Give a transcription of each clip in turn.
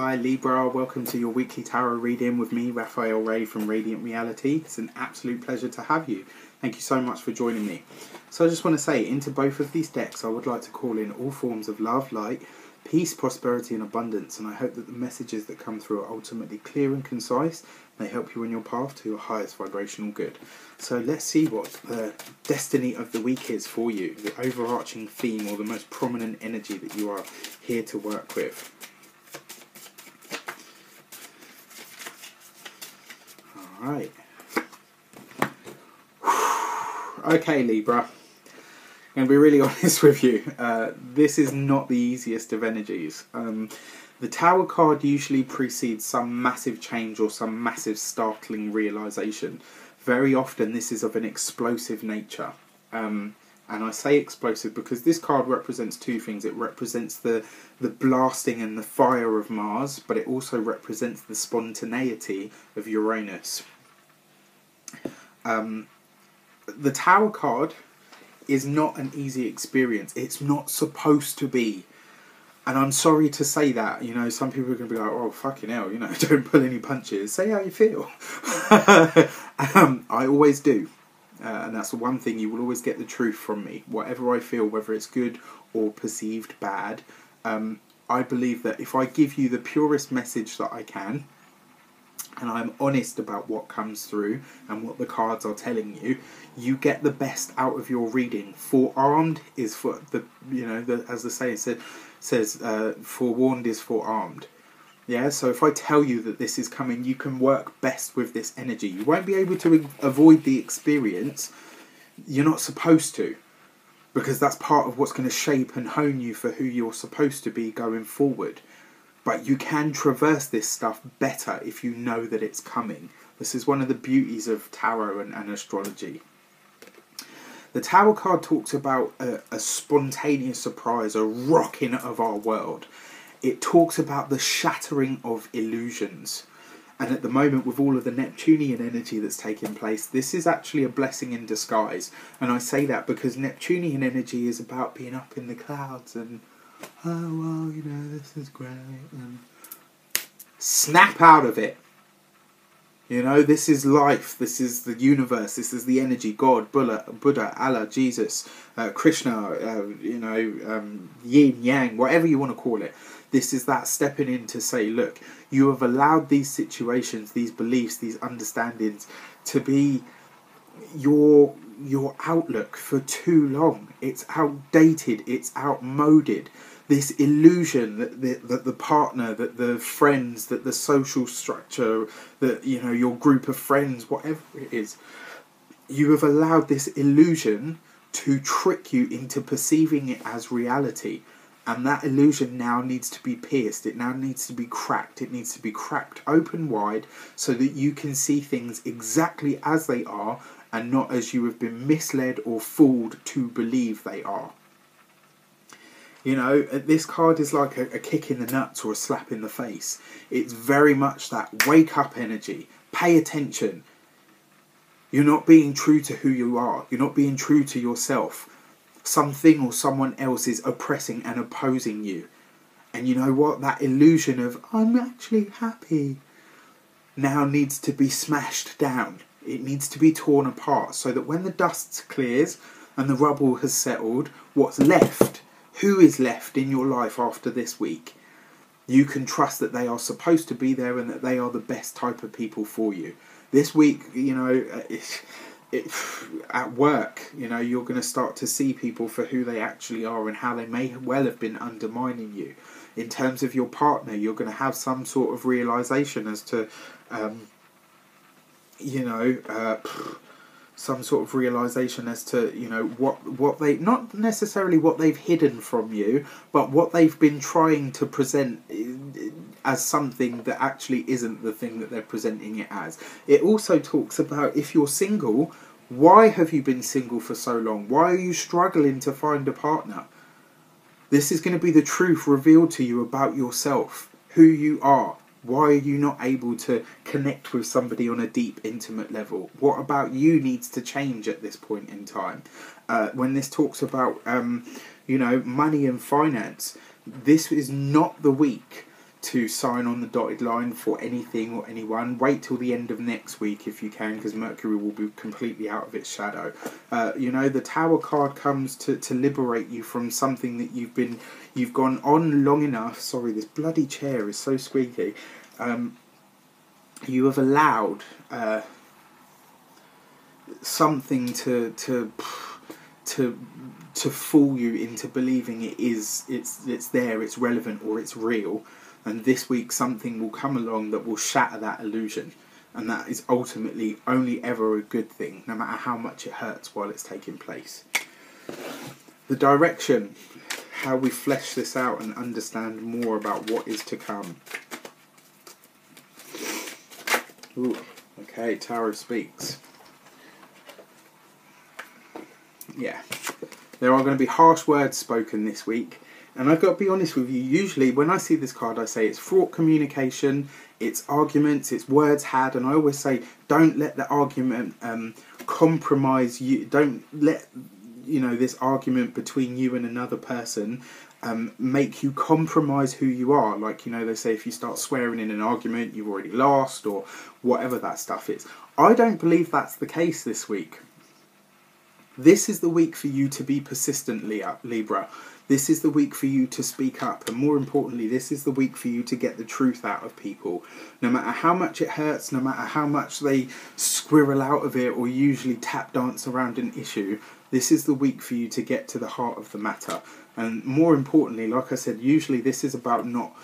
Hi Libra, welcome to your weekly tarot reading with me, Raphael Ray from Reydiant Reality. It's an absolute pleasure to have you. Thank you so much for joining me. So I just want to say, into both of these decks I would like to call in all forms of love, light, peace, prosperity and abundance, and I hope that the messages that come through are ultimately clear and concise. They help you on your path to your highest vibrational good. So let's see what the destiny of the week is for you, the overarching theme or the most prominent energy that you are here to work with. Alright. Okay, Libra. I'm going to be really honest with you. This is not the easiest of energies. The Tower card usually precedes some massive change or some massive startling realization. Very often this is of an explosive nature. And I say explosive because this card represents two things. It represents the blasting and the fire of Mars, but it also represents the spontaneity of Uranus. The Tower card is not an easy experience. It's not supposed to be. And I'm sorry to say that. You know, some people are going to be like, oh, fucking hell, you know, don't pull any punches. Say how you feel. I always do. And that's the one thing, you will always get the truth from me. Whatever I feel, whether it's good or perceived bad, I believe that if I give you the purest message that I can, and I'm honest about what comes through and what the cards are telling you, you get the best out of your reading. Forearmed is for the, you know, as the saying says, forewarned is forearmed. Yeah, so if I tell you that this is coming, you can work best with this energy. You won't be able to avoid the experience. You're not supposed to, because that's part of what's going to shape and hone you for who you're supposed to be going forward. But you can traverse this stuff better if you know that it's coming. This is one of the beauties of tarot and astrology. The Tower card talks about a spontaneous surprise, a rocking of our world. It talks about the shattering of illusions. And at the moment, with all of the Neptunian energy that's taking place, this is actually a blessing in disguise. And I say that because Neptunian energy is about being up in the clouds and, oh, well, you know, this is great. And snap out of it. You know, this is life, this is the universe, this is the energy, God, Buddha, Allah, Jesus, Krishna, yin, yang, whatever you want to call it. This is that stepping in to say, look, you have allowed these situations, these beliefs, these understandings to be your outlook for too long. It's outdated, it's outmoded. This illusion that the partner, that the friends, that the social structure, that, you know, your group of friends, whatever it is, you have allowed this illusion to trick you into perceiving it as reality. And that illusion now needs to be pierced. It now needs to be cracked. It needs to be cracked open wide so that you can see things exactly as they are and not as you have been misled or fooled to believe they are. You know, this card is like a kick in the nuts or a slap in the face. It's very much that wake up energy. Pay attention. You're not being true to who you are. You're not being true to yourself. Something or someone else is oppressing and opposing you. And you know what? That illusion of, I'm actually happy, now needs to be smashed down. It needs to be torn apart so that when the dust clears and the rubble has settled, what's left, who is left in your life after this week, you can trust that they are supposed to be there and that they are the best type of people for you. This week, you know, at work, you know, you're going to start to see people for who they actually are and how they may well have been undermining you. In terms of your partner, you're going to have some sort of realization as to, some sort of realization as to, you know, what they, not necessarily what they've hidden from you, but what they've been trying to present as something that actually isn't the thing that they're presenting it as. It also talks about, if you're single, why have you been single for so long? Why are you struggling to find a partner? This is going to be the truth revealed to you about yourself, who you are. Why are you not able to connect with somebody on a deep, intimate level? What about you needs to change at this point in time? When this talks about, money and finance, this is not the week to sign on the dotted line for anything or anyone. Wait till the end of next week if you can, because Mercury will be completely out of its shadow. You know, the Tower card comes to liberate you from something that you've gone on long enough. Sorry, this bloody chair is so squeaky. You have allowed something to fool you into believing it's there, it's relevant, or it's real. And this week something will come along that will shatter that illusion, and that is ultimately only ever a good thing, no matter how much it hurts while it's taking place. The direction, how we flesh this out and understand more about what is to come. Ooh, okay, Tarot speaks. Yeah, there are going to be harsh words spoken this week. And I've got to be honest with you, usually when I see this card I say it's fraught communication, it's arguments, it's words had, and I always say don't let the argument compromise you, don't let, you know, this argument between you and another person make you compromise who you are. Like, you know, they say if you start swearing in an argument you've already lost, or whatever that stuff is. I don't believe that's the case this week. This is the week for you to be persistent, Libra. This is the week for you to speak up, and more importantly, this is the week for you to get the truth out of people. No matter how much it hurts, no matter how much they squirrel out of it or usually tap dance around an issue, this is the week for you to get to the heart of the matter. And more importantly, like I said, usually this is about not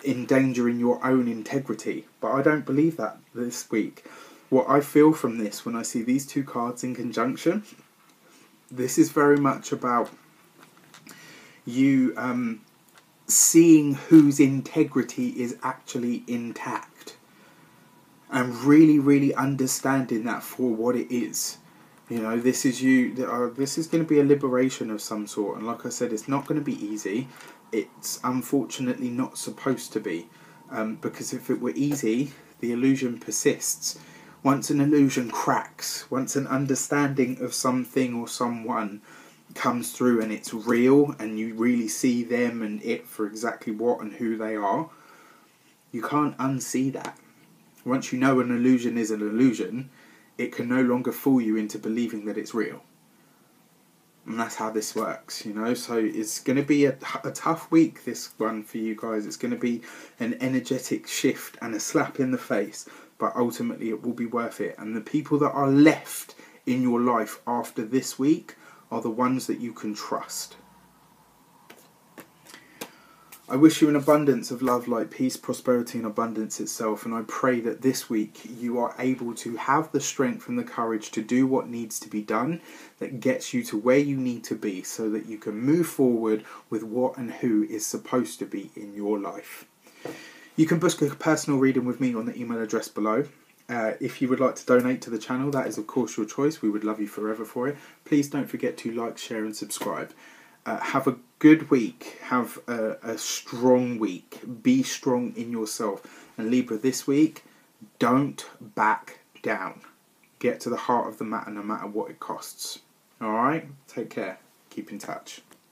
endangering your own integrity. But I don't believe that this week. What I feel from this, when I see these two cards in conjunction, this is very much about you seeing whose integrity is actually intact, and really, really understanding that for what it is. You know, this is you. This is going to be a liberation of some sort, and like I said, it's not going to be easy. It's unfortunately not supposed to be, because if it were easy, the illusion persists. Once an illusion cracks, once an understanding of something or someone comes through and it's real, and you really see them and it for exactly what and who they are, you can't unsee that. Once you know an illusion is an illusion, it can no longer fool you into believing that it's real. And that's how this works, you know. So it's going to be a tough week, this one, for you guys. It's going to be an energetic shift and a slap in the face, but ultimately it will be worth it. And the people that are left in your life after this week are the ones that you can trust. I wish you an abundance of love, light, peace, prosperity and abundance itself, and I pray that this week you are able to have the strength and the courage to do what needs to be done that gets you to where you need to be, so that you can move forward with what and who is supposed to be in your life. You can book a personal reading with me on the email address below. If you would like to donate to the channel, that is of course your choice. We would love you forever for it. Please don't forget to like, share and subscribe. Have a good week. Have a strong week. Be strong in yourself. And Libra, this week, don't back down. Get to the heart of the matter, no matter what it costs. Alright? Take care. Keep in touch.